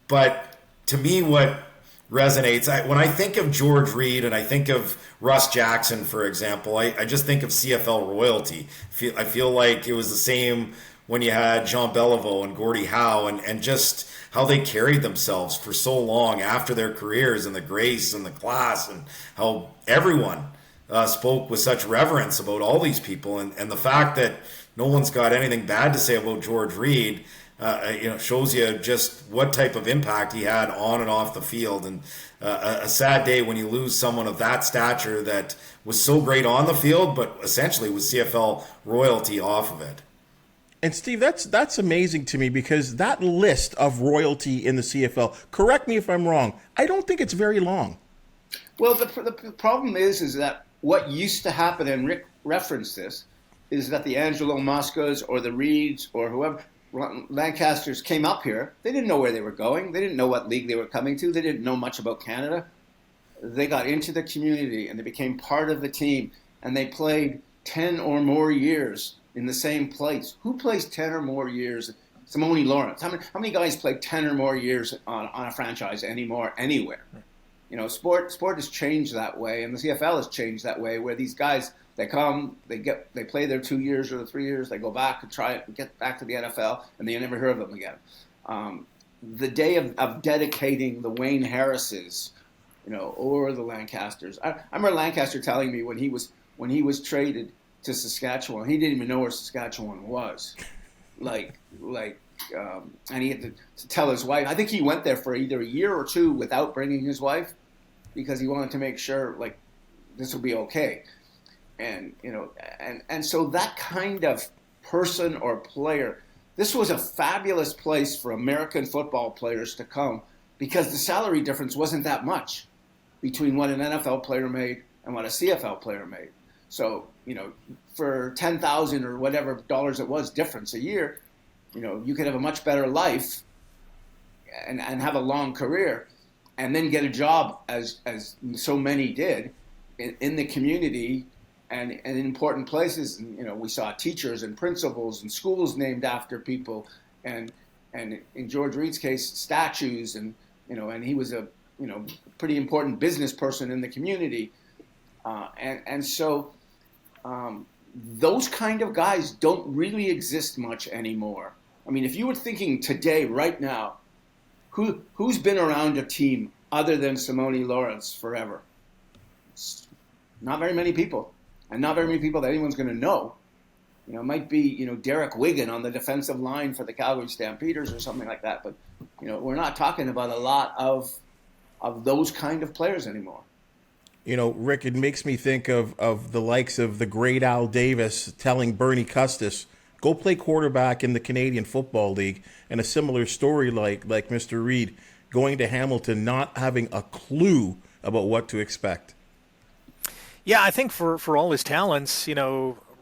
But to me, what resonates, when I think of George Reed and I think of Russ Jackson, for example, I just think of CFL royalty. I feel like it was the same when you had Jean Beliveau and Gordie Howe and just how they carried themselves for so long after their careers, and the grace and the class, and how everyone spoke with such reverence about all these people. And the fact that no one's got anything bad to say about George Reed shows you just what type of impact he had on and off the field. And a sad day when you lose someone of that stature that was so great on the field, but essentially was CFL royalty off of it. And Steve, that's amazing to me, because that list of royalty in the CFL, correct me if I'm wrong, I don't think it's very long. Well, the problem is that what used to happen, and Rick referenced this, is that the Angelo Moscas or the Reeds or whoever, Lancasters, came up here. They didn't know where they were going. They didn't know what league they were coming to. They didn't know much about Canada. They got into the community and they became part of the team. and they played 10 or more years in the same place. Who plays 10 or more years? Simone Lawrence. How many guys play 10 or more years on a franchise anymore anywhere? Sport has changed that way, and the CFL has changed that way, where these guys, they come, they play their 2 years or the 3 years, they go back and try and get back to the NFL, and they never hear of them again. The day of dedicating the Wayne Harrises, or the Lancasters. I remember Lancaster telling me when he was traded to Saskatchewan, he didn't even know where Saskatchewan was. And he had to tell his wife. I think he went there for either a year or two without bringing his wife, because he wanted to make sure this will be okay. And and so that kind of person or player, this was a fabulous place for American football players to come, because the salary difference wasn't that much between what an NFL player made and what a CFL player made. So, for $10,000 or whatever dollars it was difference a year, you could have a much better life and have a long career, and then get a job as so many did in the community and in important places. And, we saw teachers and principals and schools named after people, and in George Reed's case, statues, and he was a pretty important business person in the community, so those kind of guys don't really exist much anymore. I mean, if you were thinking today, right now, who's been around a team other than Simone Lawrence forever? Not very many people, and not very many people that anyone's going to know. It might be, Derek Wigan on the defensive line for the Calgary Stampeders or something like that. But, we're not talking about a lot of those kind of players anymore. Rick, it makes me think of the likes of the great Al Davis telling Bernie Custis, go play quarterback in the Canadian Football League, and a similar story like Mr. Reed going to Hamilton, not having a clue about what to expect. Yeah, I think for all his talents,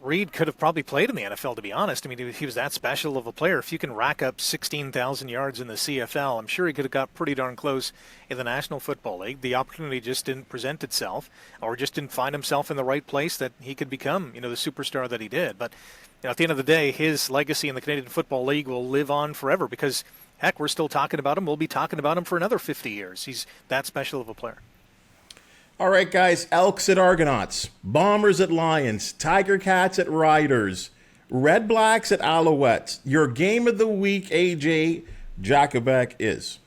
Reed could have probably played in the NFL, to be honest. I mean, he was that special of a player. If you can rack up 16,000 yards in the CFL, I'm sure he could have got pretty darn close in the National Football League. The opportunity just didn't present itself, or just didn't find himself in the right place that he could become, the superstar that he did. But at the end of the day, his legacy in the Canadian Football League will live on forever, because, heck, we're still talking about him. We'll be talking about him for another 50 years. He's that special of a player. All right, guys, Elks at Argonauts, Bombers at Lions, Tiger Cats at Riders, Red Blacks at Alouettes. Your game of the week, AJ Jakubec, is?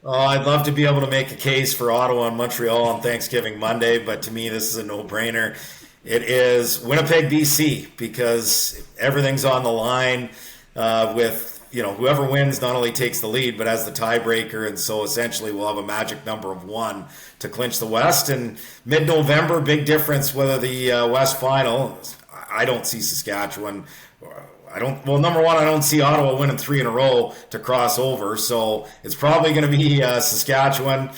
Oh, I'd love to be able to make a case for Ottawa and Montreal on Thanksgiving Monday, but to me, this is a no-brainer. It is Winnipeg, BC, because everything's on the line with whoever wins not only takes the lead, but has the tiebreaker, and so essentially we'll have a magic number of 1 to clinch the West. And mid-November, big difference whether the West final. I don't see Saskatchewan. Number one, I don't see Ottawa winning 3 in a row to cross over, so it's probably going to be Saskatchewan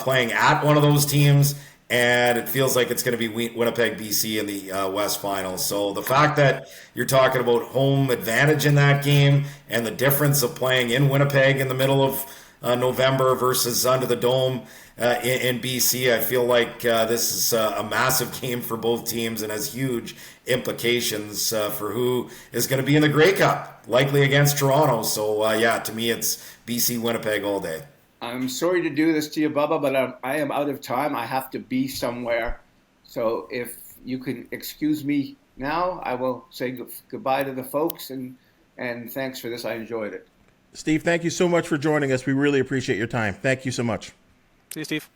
playing at one of those teams. And it feels like it's going to be Winnipeg, BC in the West final. So the fact that you're talking about home advantage in that game, and the difference of playing in Winnipeg in the middle of November versus under the dome in BC, I feel like this is a massive game for both teams and has huge implications for who is going to be in the Grey Cup, likely against Toronto. So to me, it's BC Winnipeg all day. I'm sorry to do this to you, Bubba, but I am out of time. I have to be somewhere. So if you can excuse me now, I will say goodbye to the folks, and thanks for this. I enjoyed it. Steve, thank you so much for joining us. We really appreciate your time. Thank you so much. See you, Steve.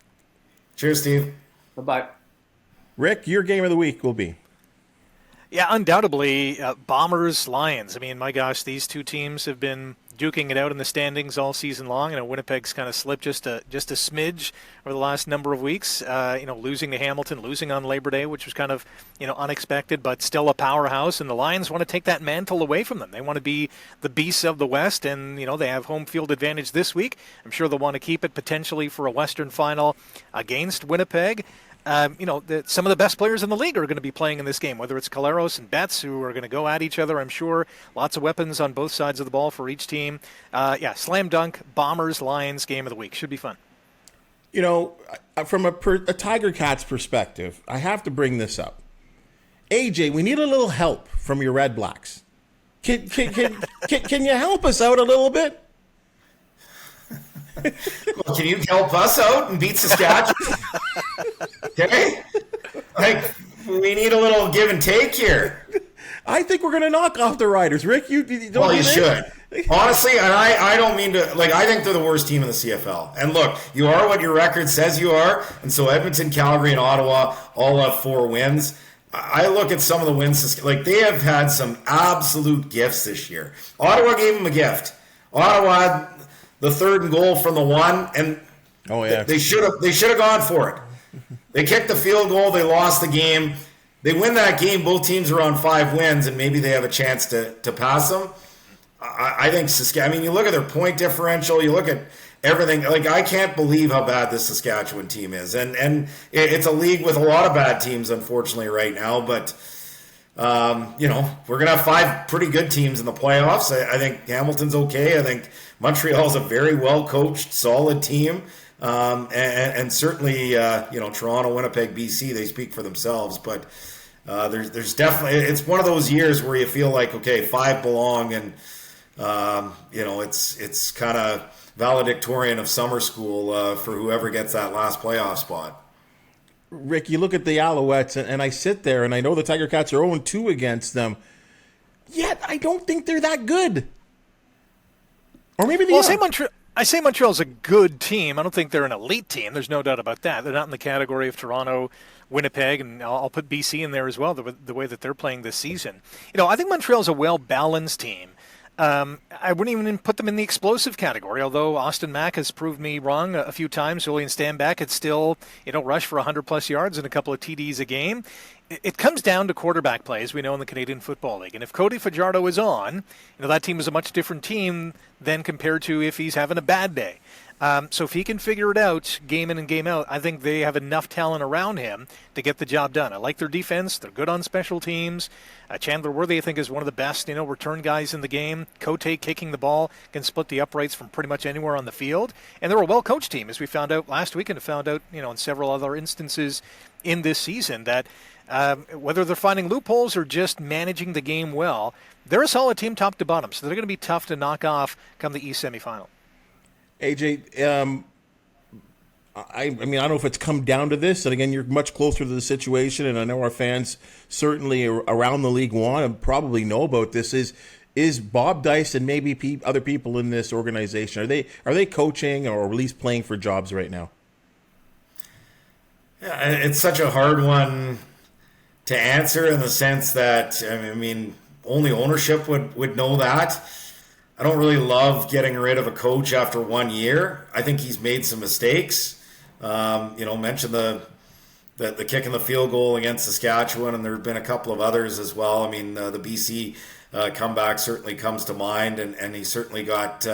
Cheers, Steve. Bye-bye. Rick, your game of the week will be? Yeah, undoubtedly, Bombers, Lions. I mean, my gosh, these two teams have been duking it out in the standings all season long. Winnipeg's kind of slipped just a smidge over the last number of weeks. Losing to Hamilton, losing on Labor Day, which was kind of unexpected, but still a powerhouse. And the Lions want to take that mantle away from them. They want to be the beasts of the West, and they have home field advantage this week. I'm sure they'll want to keep it potentially for a Western final against Winnipeg. Some of the best players in the league are going to be playing in this game, whether it's Caleros and Betts, who are going to go at each other, I'm sure. Lots of weapons on both sides of the ball for each team. Slam dunk, Bombers, Lions, game of the week. Should be fun. From a Tiger Cats perspective, I have to bring this up. AJ, we need a little help from your Red Blacks. Can you help us out a little bit? Well, can you help us out and beat Saskatchewan? Okay? Like, we need a little give and take here. I think we're going to knock off the Riders. Rick, you don't Well, you think? should. Honestly, and I don't mean to, like, I think they're the worst team in the CFL. And look, you are what your record says you are. And so Edmonton, Calgary, and Ottawa all have 4 wins. I look at some of the wins, like, they have had some absolute gifts this year. Ottawa gave them a gift. Ottawa had the 3rd and goal from the 1, and they should have gone for it. They kicked the field goal. They lost the game. They win that game. Both teams are on 5 wins, and maybe they have a chance to pass them. I think Saskatchewan. I mean, you look at their point differential. You look at everything. Like, I can't believe how bad this Saskatchewan team is, and it's a league with a lot of bad teams, unfortunately, right now. But we're gonna have 5 pretty good teams in the playoffs. I think Hamilton's okay. I think Montreal's a very well coached, solid team. And certainly, Toronto, Winnipeg, BC, they speak for themselves. But there's definitely, it's one of those years where you feel like, okay, 5 belong, and it's kind of valedictorian of summer school for whoever gets that last playoff spot. Rick, you look at the Alouettes, and I sit there, and I know the Tiger Cats are 0-2 against them. Yet I don't think they're that good. Or maybe they are. I say Montreal's a good team. I don't think they're an elite team. There's no doubt about that. They're not in the category of Toronto, Winnipeg, and I'll put BC in there as well, the way that they're playing this season. I think Montreal's a well-balanced team. I wouldn't even put them in the explosive category, although Austin Mack has proved me wrong a few times. Julian Stanback had still, rush for 100-plus yards and a couple of TDs a game. It comes down to quarterback play, as we know in the Canadian Football League. And if Cody Fajardo is on, that team is a much different team than compared to if he's having a bad day. So if he can figure it out game in and game out, I think they have enough talent around him to get the job done. I like their defense. They're good on special teams. Chandler Worthy, I think, is one of the best, return guys in the game. Cote kicking the ball, can split the uprights from pretty much anywhere on the field. And they're a well-coached team, as we found out last week and found out, in several other instances in this season, that whether they're finding loopholes or just managing the game well, they're a solid team top to bottom. So they're going to be tough to knock off come the East semifinal. AJ, I mean, I don't know if it's come down to this, and again, you're much closer to the situation, and I know our fans certainly around the league want to probably know about this. Is Bob Dice and maybe other people in this organization, are they coaching or at least playing for jobs right now? Yeah, it's such a hard one to answer in the sense that, I mean, only ownership would know that. I don't really love getting rid of a coach after 1 year. I think he's made some mistakes. Mentioned the kick in the field goal against Saskatchewan, and there have been a couple of others as well. I mean, the BC comeback certainly comes to mind, and he certainly got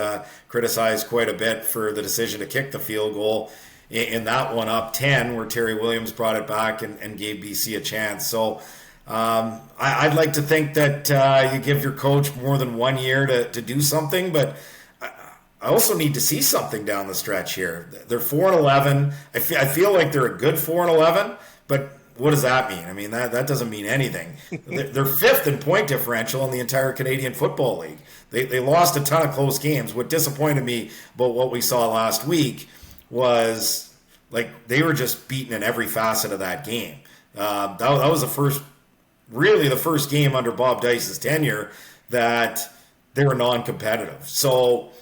criticized quite a bit for the decision to kick the field goal in that one up 10, where Terry Williams brought it back and gave BC a chance. So I'd like to think that you give your coach more than 1 year to do something, but I also need to see something down the stretch here. They're 4-11. I feel like they're a good 4-11, but what does that mean? I mean, that doesn't mean anything. They're 5th in point differential in the entire Canadian Football League. They lost a ton of close games. What disappointed me about what we saw last week was, like, they were just beaten in every facet of that game. That was the first game under Bob Dice's tenure that they were non-competitive. So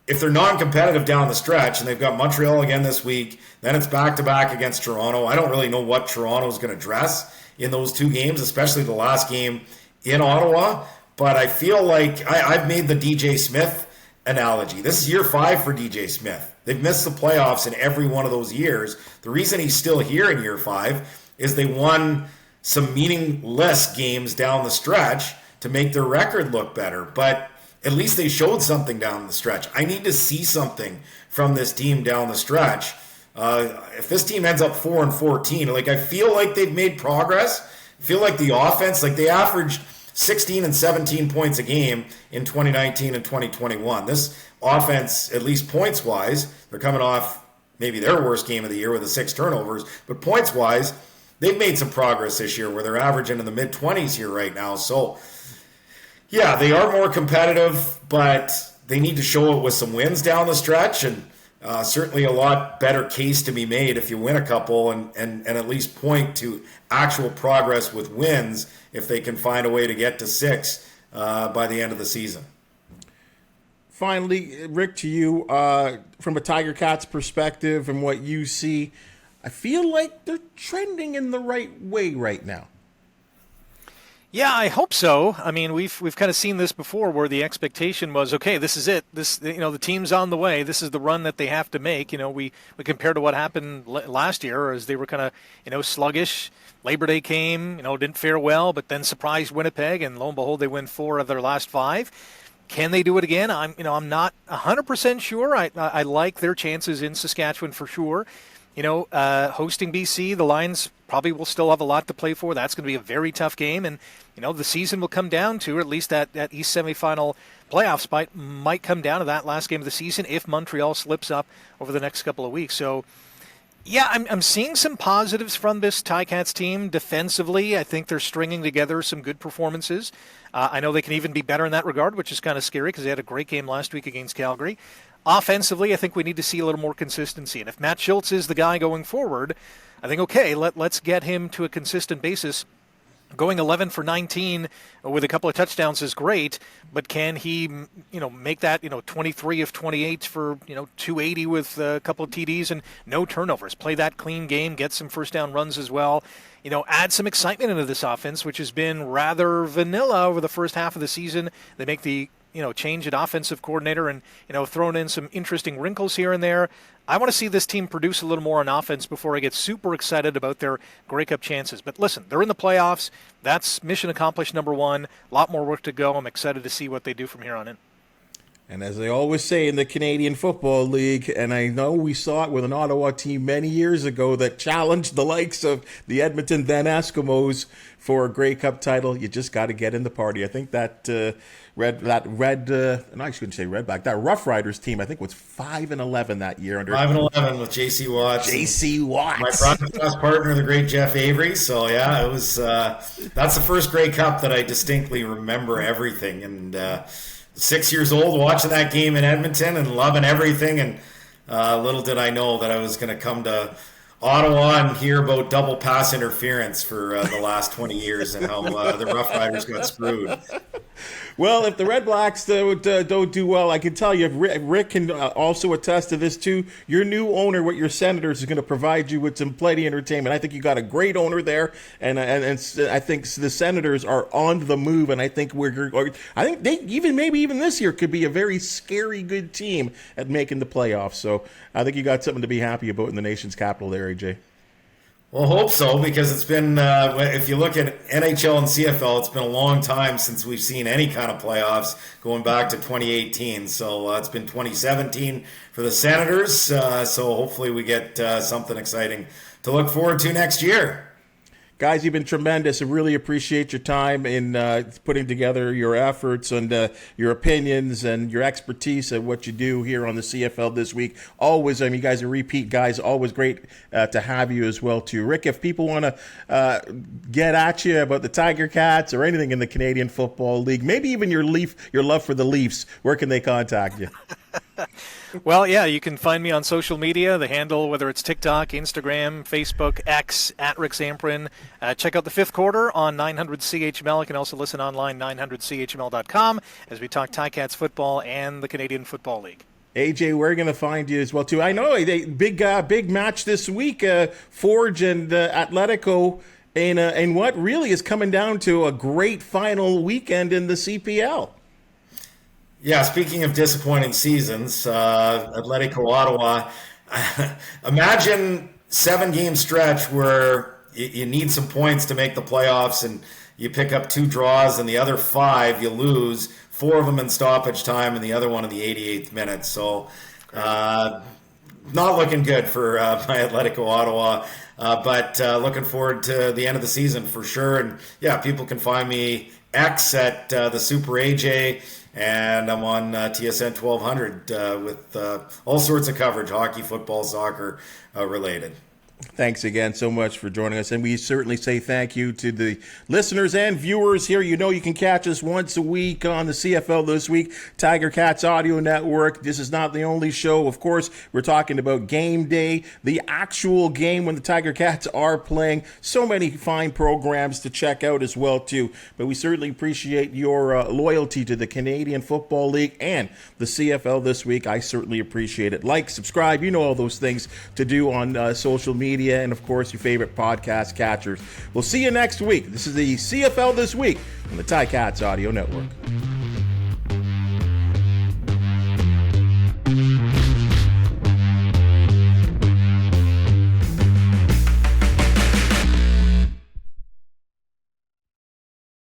if they're non-competitive down the stretch, and they've got Montreal again this week, then it's back-to-back against Toronto. I don't really know what Toronto's going to dress in those 2 games, especially the last game in Ottawa. But I feel like I've made the DJ Smith analogy. This is year 5 for DJ Smith. They've missed the playoffs in every one of those years. The reason he's still here in year 5 is they won some meaningless games down the stretch to make their record look better. But at least they showed something down the stretch. I need to see something from this team down the stretch. If this team ends up 4-14, like, I feel like they've made progress. I feel like the offense, like, they averaged 16 and 17 points a game in 2019 and 2021. This offense, at least points-wise, they're coming off maybe their worst game of the year with the 6 turnovers, but points-wise, they've made some progress this year where they're averaging in the mid-20s here right now. So, yeah, they are more competitive, but they need to show it with some wins down the stretch, and certainly a lot better case to be made if you win a couple and at least point to actual progress with wins if they can find a way to get to 6 by the end of the season. Finally, Rick, to you, from a Tiger Cats perspective and what you see, I feel like they're trending in the right way right now. Yeah, I hope so. I mean, we've kind of seen this before, where the expectation was, okay, this is it. The team's on the way. This is the run that they have to make. We compare to what happened last year, as they were kind of sluggish. Labor Day came, didn't fare well, but then surprised Winnipeg, and lo and behold, they win 4 of their last 5. Can they do it again? I'm not 100% sure. I like their chances in Saskatchewan for sure. Hosting BC, the Lions probably will still have a lot to play for. That's going to be a very tough game. And, the season will come down to, or at least that East semifinal playoff spot might come down to that last game of the season if Montreal slips up over the next couple of weeks. So, yeah, I'm seeing some positives from this Ticats team defensively. I think they're stringing together some good performances. I know they can even be better in that regard, which is kind of scary because they had a great game last week against Calgary. Offensively, I think we need to see a little more consistency. And if Matt Schultz is the guy going forward, I think, okay, let's get him to a consistent basis. Going 11 for 19 with a couple of touchdowns is great, but can he, make that, 23 of 28 for, 280 with a couple of TDs and no turnovers? Play that clean game, get some first down runs as well. Add some excitement into this offense, which has been rather vanilla over the first half of the season. They make the change at offensive coordinator and, thrown in some interesting wrinkles here and there. I want to see this team produce a little more on offense before I get super excited about their Grey Cup chances. But listen, they're in the playoffs. That's mission accomplished number 1. A lot more work to go. I'm excited to see what they do from here on in. And as they always say in the Canadian Football League, and I know we saw it with an Ottawa team many years ago that challenged the likes of the Edmonton then Eskimos for a Grey Cup title, you just got to get in the party. I think that Rough Riders team, I think, was 5-11 that year. 5-11 with J.C. Watts. J.C. Watts. My broadcast partner, the great Jeff Avery. So, yeah, it was that's the first Grey Cup that I distinctly remember everything. And 6 years old watching that game in Edmonton and loving everything. And little did I know that I was going to come to Ottawa and hear about double pass interference for the last 20 years and how the Rough Riders got screwed. Well, if the Red Blacks don't do well, I can tell you, Rick can also attest to this too. Your new owner with your Senators is going to provide you with some plenty of entertainment. I think you got a great owner there, and I think the Senators are on the move. And I think they even this year could be a very scary good team at making the playoffs. So I think you got something to be happy about in the nation's capital there, AJ. Well, hope so, because it's been, if you look at NHL and CFL, it's been a long time since we've seen any kind of playoffs, going back to 2018. So it's been 2017 for the Senators. So hopefully we get something exciting to look forward to next year. Guys, you've been tremendous. I really appreciate your time in putting together your efforts and your opinions and your expertise at what you do here on the CFL this week. Always, you guys are repeat guys. Always great to have you as well, too. Rick, if people want to get at you about the Tiger Cats or anything in the Canadian Football League, maybe even your love for the Leafs, where can they contact you? Well, yeah, you can find me on social media, the handle, whether it's TikTok, Instagram, Facebook, X, at Rick Zamperin. Check out the fifth quarter on 900 CHML. You can also listen online, 900CHML.com, as we talk Ticats football and the Canadian Football League. AJ, we're going to find you as well, too. I know, big match this week, Forge and Atletico, in what really is coming down to a great final weekend in the CPL. Yeah, speaking of disappointing seasons, Atletico Ottawa, imagine 7-game stretch where you need some points to make the playoffs and you pick up 2 draws and the other 5 you lose, 4 of them in stoppage time and the other one in the 88th minute. So not looking good for my Atletico Ottawa, but looking forward to the end of the season for sure. And yeah, people can find me X at the Super AJ. And I'm on TSN 1200 with all sorts of coverage, hockey, football, soccer related. Thanks again so much for joining us. And we certainly say thank you to the listeners and viewers here. You know you can catch us once a week on the CFL This Week, Tiger Cats Audio Network. This is not the only show. Of course, we're talking about game day, the actual game when the Tiger Cats are playing. So many fine programs to check out as well, too. But we certainly appreciate your loyalty to the Canadian Football League and the CFL This Week. I certainly appreciate it. Like, subscribe, you know all those things to do on social media, and of course your favorite podcast catchers. We'll see you next week. This is the CFL This Week on the Ticats Audio Network.